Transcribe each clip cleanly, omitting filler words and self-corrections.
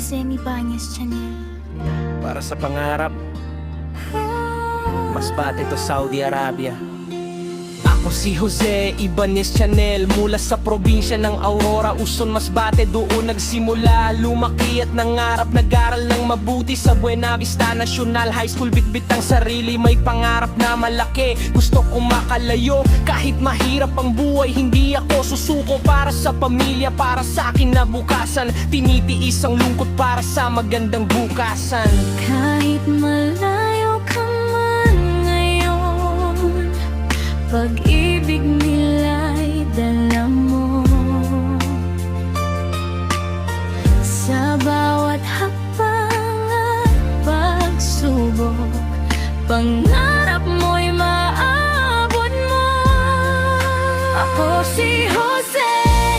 Jose Ibanez Channel. Para sa pangarap, Masbate to Saudi Arabia. Ako si Jose Ibanez Channel, mula sa probinsya ng Aurora, Uson, Masbate. Doon nagsimula, lumaki at nangarap. Nag-aral ng mabuti sa Buena Vista National High School. Bitbit ang sarili, may pangarap na malaki. Gusto kong makalayo, kahit mahirap ang buhay. Hindi ako susuko para sa pamilya, para sa akin na bukasan. Tinitiis ang lungkot para sa magandang bukasan. Kahit malayo ka man ngayon, pag-ibig nila'y dala mo. Sa bawat hakbang at pagsubok, pangarap mo'y maabot mo. Ako si Jose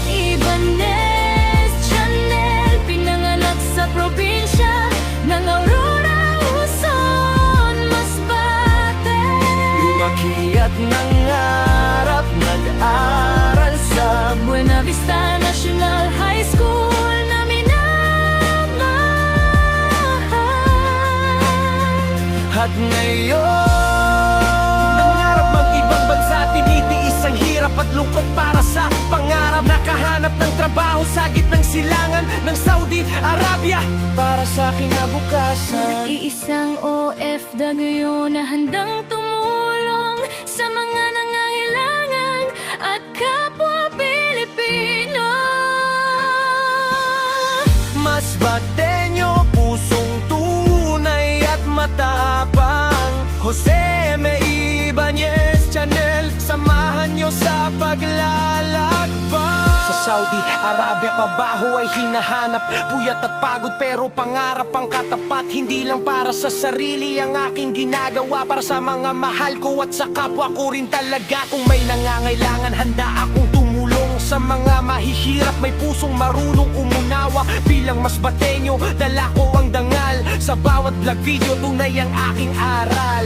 Ibanez Channel, pinanganak sa probinsya ng Aurora, Uson, Masbate. Lumaki at nangarap, nag-aral sa Buena Vista National High School na minamahal. at ngayon, nangarap mag-ibang bansa. Tinitiis ang hirap at lungkot para sa pangarap. Nakahanap ng trabaho sa gitnang silangan ng Saudi Arabia, para sa kinabukasan. Iisang OFW na handang tumulong sa mga nangangailangan at kapwa Pilipino. Masbateño, pusong tunay at matapang. Jose Ibanez Channel, samahan nyo sa paglalakbay. Sa Saudi Arabia, pabaho ay hinahanap. Puyat at pagod pero pangarap ang katapat. Hindi lang para sa sarili ang aking ginagawa, para sa mga mahal ko at sa kapwa ko rin talaga. Kung may nangangailangan, handa akong tumulong. Sa mga mahihirap, may pusong marunong umunawa. Bilang Masbateño, dala ko ang dangal. Sa bawat vlog video, tunay ang aking aral.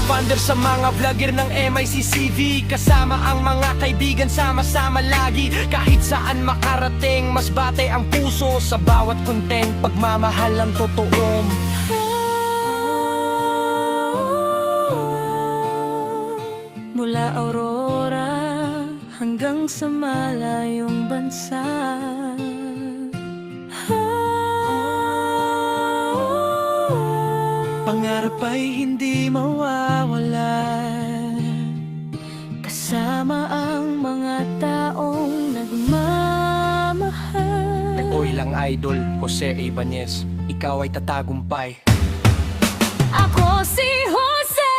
Founder sa mga vlogger ng MICCV, kasama ang mga kaibigan, sama-sama lagi. Kahit saan makarating, Masbate ang puso. Sa bawat content, pagmamahal ang totoo. Mula Aurora hanggang sa malayong bansa, pangarap ay hindi mawawala, kasama ang mga taong nagmamahal. Nag-oil ang idol, Jose Ibanez. Ikaw ay tatagumpay. Ako si Jose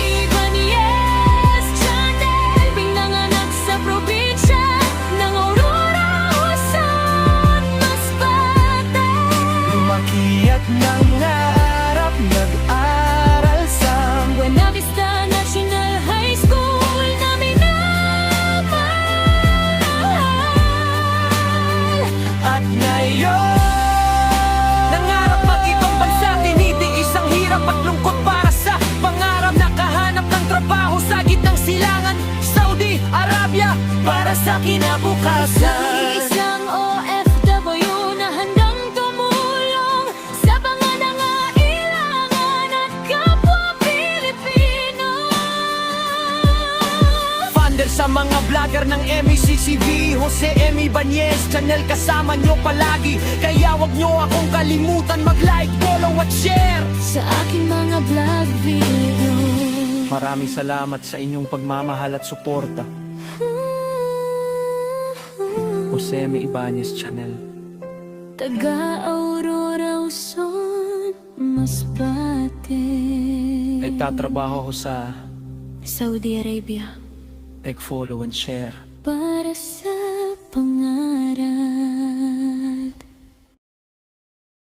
Ibanez Channel, pinanganak sa probinsya ng Aurora, Uson, Masbate. Lumaki at nangarap, nag-aral sa Buena Vista National High School na minamahal. at ngayon, nangarap mag-ibang bansa. Tinitiis ang hirap at lungkot para sa pangarap. Nakahanap ng trabaho sa gitnang silangan, Saudi Arabia, para sa kinabukasan. Isang OFW na handang tumulong sa mga nangangailangan at kapwa Pilipino. Founder sa mga vlogger ng MICCV, Jose Ibanez Channel, kasama nyo palagi. Kaya wag nyo akong kalimutan, mag-like, follow at share Sa aking mga vlog video, Maraming salamat sa inyong pagmamahal at suporta. Jose Ibanez Channel. taga Aurora, Uson, Masbate, Nagtatrabaho ko sa Saudi Arabia, like, follow and share. para sa pangarap.